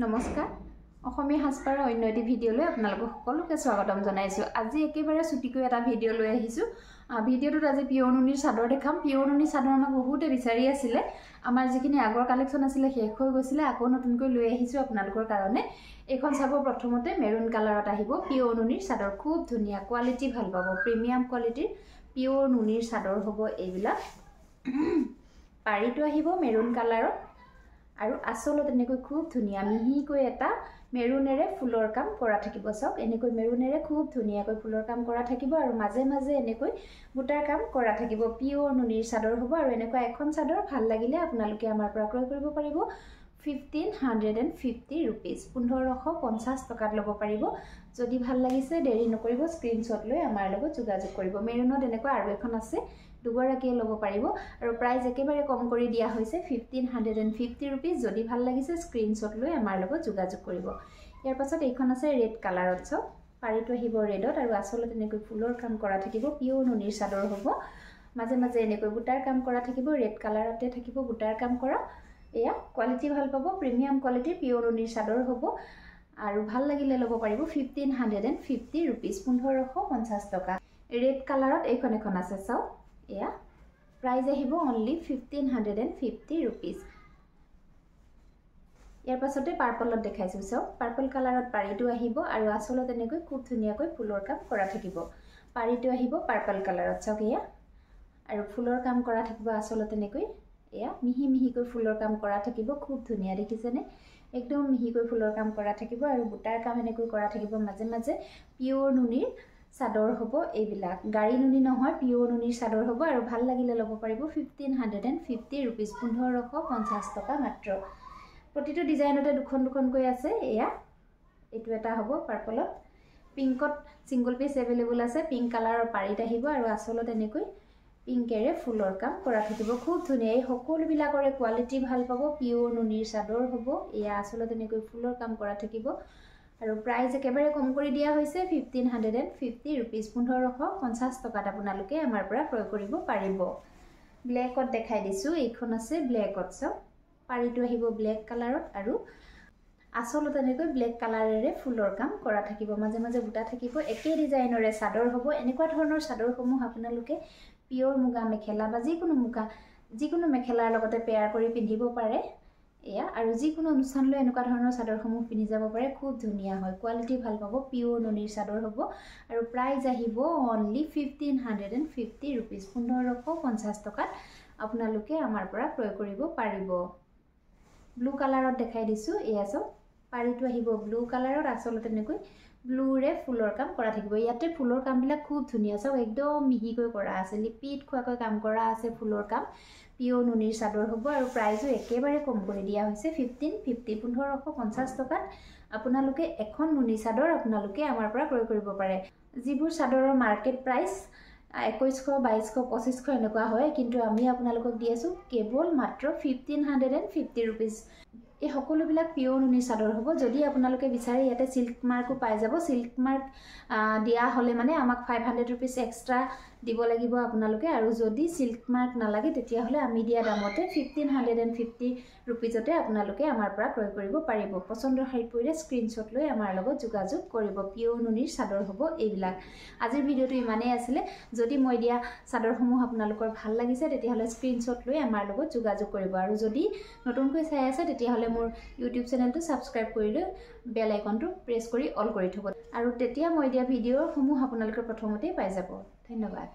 নমস্কাৰ অসমীয়া হাসপাৰ অন্য এটি ভিডিও লৈ আপোনালোকক সকলোকে স্বাগতম জনাইছো। আজি একেবাৰে ছুটিকৈ এটা ভিডিও লৈ আহিছো। ভিডিওটোত আজি পিয়ৰ নুনিৰ চাদৰ দেখাম। পিয়ৰ নুনিৰ চাদৰ আমাক বহুতে বিচাৰি আছিল। আমাৰ যিখিনি আগৰ কালেকচন আছিল শেষ হৈ গৈছিল, আকৌ নতুনকৈ লৈ আহিছো আপোনালোকৰ কাৰণে। এখন চাব, প্ৰথমতে মেৰুন কালাৰত আহিব পিয়ৰ নুনিৰ চাদৰ। খুব ধুনীয়া, কোৱালিটি ভাল পাব, প্ৰিমিয়াম কোৱালিটিৰ পিয়ৰ নুনিৰ চাদৰ হ'ব এইবিলাক। পাৰিটো আহিব মেৰুন কালাৰত আৰু আচলত এনেকৈ খুব ধুনীয়া মিহিকৈ এটা মেৰুনেৰে ফুলৰ কাম কৰা থাকিব। চাওক, এনেকৈ মেৰুনেৰে খুব ধুনীয়াকৈ ফুলৰ কাম কৰা থাকিব আৰু মাজে মাজে এনেকৈ বুটাৰ কাম কৰা থাকিব। পিয়ৰ নুনিৰ চাদৰ হ'ব আৰু এনেকুৱা এখন চাদৰ ভাল লাগিলে আপোনালোকে আমাৰ পৰা ক্ৰয় কৰিব পাৰিব 1550 रुपीस 1550 টকাত ল'ব পাৰিব। যদি ভাল লাগিছে দেৰি নকৰিব, স্ক্ৰিনশ্বট লৈ আমাৰ লগত যোগাযোগ কৰিব। মেৰুনত এনেকুৱা আৰু এখন আছে, দুগৰাকীয়ে ল'ব পাৰিব আৰু প্ৰাইস একেবাৰে কম কৰি দিয়া হৈছে 1550 रुपीस। যদি ভাল লাগিছে স্ক্ৰিনশ্বট লৈ আমাৰ লগত যোগাযোগ কৰিব। ইয়াৰ পাছত এইখন আছে ৰেড কালাৰত। চাওক, পাৰিটো আহিব ৰেডত আৰু আচলত এনেকৈ ফুলৰ কাম কৰা থাকিব। পিয়ৰ নুনিৰ চাদৰ হ'ব, মাজে মাজে এনেকৈ বুটাৰ কাম কৰা থাকিব। ৰেড কালাৰতে থাকিব বুটাৰ কাম কৰা। এয়া কোৱালিটি ভাল পাব, প্ৰিমিয়াম কোৱালিটিৰ পিয়ৰ নুনিৰ চাদৰ হ'ব আৰু ভাল লাগিলে ল'ব পাৰিব 1550 रुपीस 1550 টকা। ৰেড কালাৰত এইখন এখন আছে। চাওক, এয়া প্ৰাইস আহিব অনলি 1550 रुपीस। ইয়াৰ পাছতে পাৰ্পলত দেখাইছো। চাওক, পাৰ্পল কালাৰত পাৰিটো আহিব আৰু আচলত এনেকৈ খুব ধুনীয়াকৈ ফুলৰ কাম কৰা থাকিব। পাৰিটো আহিব পাৰ্পল কালাৰত। চাওক, এয়া আৰু ফুলৰ কাম কৰা থাকিব আচলত এনেকৈ। এয়া মিহি মিহিকৈ ফুলৰ কাম কৰা থাকিব, খুব ধুনীয়া দেখিছেনে? একদম মিহিকৈ ফুলৰ কাম কৰা থাকিব আৰু বুটাৰ কাম এনেকৈ কৰা থাকিব মাজে মাজে। পিয়ৰ নুনিৰ চাদৰ হ'ব এইবিলাক, গাড়ী নুনি নহয়, পিয়ৰ নুনিৰ চাদৰ হ'ব আৰু ভাল লাগিলে ল'ব পাৰিব 1550 रुपीस 1550 টকা মাত্ৰ। প্ৰতিটো ডিজাইনতে দুখন দুখনকৈ আছে। এয়া এইটো এটা হ'ব পাৰ্পলত, পিংকত সিঙ্গল পিস এভেইলেবল আছে। পিংক কালাৰৰ পাৰিত আহিব আৰু আচলত এনেকৈ পিংকেৰে ফুলৰ কাম কৰা থাকিব। খুব ধুনীয়া, এই সকলোবিলাকৰে কোৱালিটি ভাল পাব। পিয়ৰ নুনিৰ চাদৰ হ'ব। এয়া আচলত এনেকৈ ফুলৰ কাম কৰা থাকিব আৰু প্ৰাইস একেবাৰে কম কৰি দিয়া হৈছে 1550 रुपीस 1550 টকাত আপোনালোকে আমাৰ পৰা ক্ৰয় কৰিব পাৰিব। ব্লেকত দেখাই দিছো, এইখন আছে ব্লেকত। চাওক, পাৰিটো আহিব ব্লেক কালাৰত আৰু আচলত এনেকৈ ব্লেক কালাৰেৰে ফুলৰ কাম কৰা থাকিব। মাজে মাজে বুটা থাকিব। একে ডিজাইনৰে চাদৰ হ'ব। এনেকুৱা ধৰণৰ চাদৰসমূহ আপোনালোকে পিয়ৰ মুগা মেখেলা বা যিকোনো মেখেলাৰ লগতে পেয়াৰ কৰি পিন্ধিব পাৰে। এয়া আৰু যিকোনো অনুষ্ঠানলৈ এনেকুৱা ধৰণৰ চাদৰসমূহ পিন্ধি যাব পাৰে। খুব ধুনীয়া হয়, কোৱালিটি ভাল পাব। পিয়ৰ নুনিৰ চাদৰ হ'ব আৰু প্ৰাইস আহিব অনলি 1550 रुपीस 1550 টকাত আপোনালোকে আমাৰ পৰা ক্ৰয় কৰিব পাৰিব। ব্লু কালাৰত দেখাই দিছো। এয়া চাওক, পাৰিটো আহিব ব্লু কালাৰত, আচলত এনেকৈ ব্লুৰে ফুলৰ কাম কৰা থাকিব। ইয়াতে ফুলৰ কামবিলাক খুব ধুনীয়া। চাওক, একদম মিহিকৈ কৰা আছে, লিপিত খোৱাকৈ কাম কৰা আছে ফুলৰ কাম। পিয়ৰ নুনিৰ চাদৰ হ'ব আৰু প্ৰাইসো একেবাৰে কম কৰি দিয়া হৈছে 1550 টকাত আপোনালোকে এখন নুনি চাদৰ আপোনালোকে আমাৰ পৰা ক্ৰয় কৰিব পাৰে। যিবোৰ চাদৰৰ মাৰ্কেট প্ৰাইস 2100 2200 2500 এনেকুৱা হয়, কিন্তু আমি আপোনালোকক দি আছো কেৱল মাত্ৰ 1550 रुपीस। এই সকলোবিলাক পিয়ৰ নুনিৰ চাদৰ হ'ব। যদি আপোনালোকে বিচাৰে ইয়াতে সিল্ক মাৰ্কো পাই যাব। সিল্ক মাৰ্ক দিয়া হ'লে মানে আমাক 500 रुपीस এক্সট্ৰা দিব লাগিব আপোনালোকে, আৰু যদি সিল্ক মাৰ্ক নালাগে তেতিয়াহ'লে আমি দিয়া দামতে 1550 रुपीसতে আপোনালোকে আমাৰ পৰা ক্ৰয় কৰিব পাৰিব। পছন্দৰ শাৰী পৰিলে স্ক্ৰিনশ্বট লৈ আমাৰ লগত যোগাযোগ কৰিব। পিয়ৰ নুনিৰ চাদৰ হ'ব এইবিলাক। আজিৰ ভিডিওটো ইমানেই আছিলে। যদি মই দিয়া চাদৰসমূহ আপোনালোকৰ ভাল লাগিছে তেতিয়াহ'লে স্ক্ৰিনশ্বট লৈ আমাৰ লগত যোগাযোগ কৰিব আৰু যদি নতুনকৈ চাই আছে তেতিয়াহ'লে মোৰ ইউটিউব চেনেলটো সাবস্ক্ৰাইব কৰি লৈ বেল আইকনটো প্ৰেছ কৰি অল কৰি থব আৰু তেতিয়া মই দিয়া ভিডিঅ'সমূহ আপোনালোকে প্ৰথমতেই পাই যাব। ধন্যবাদ।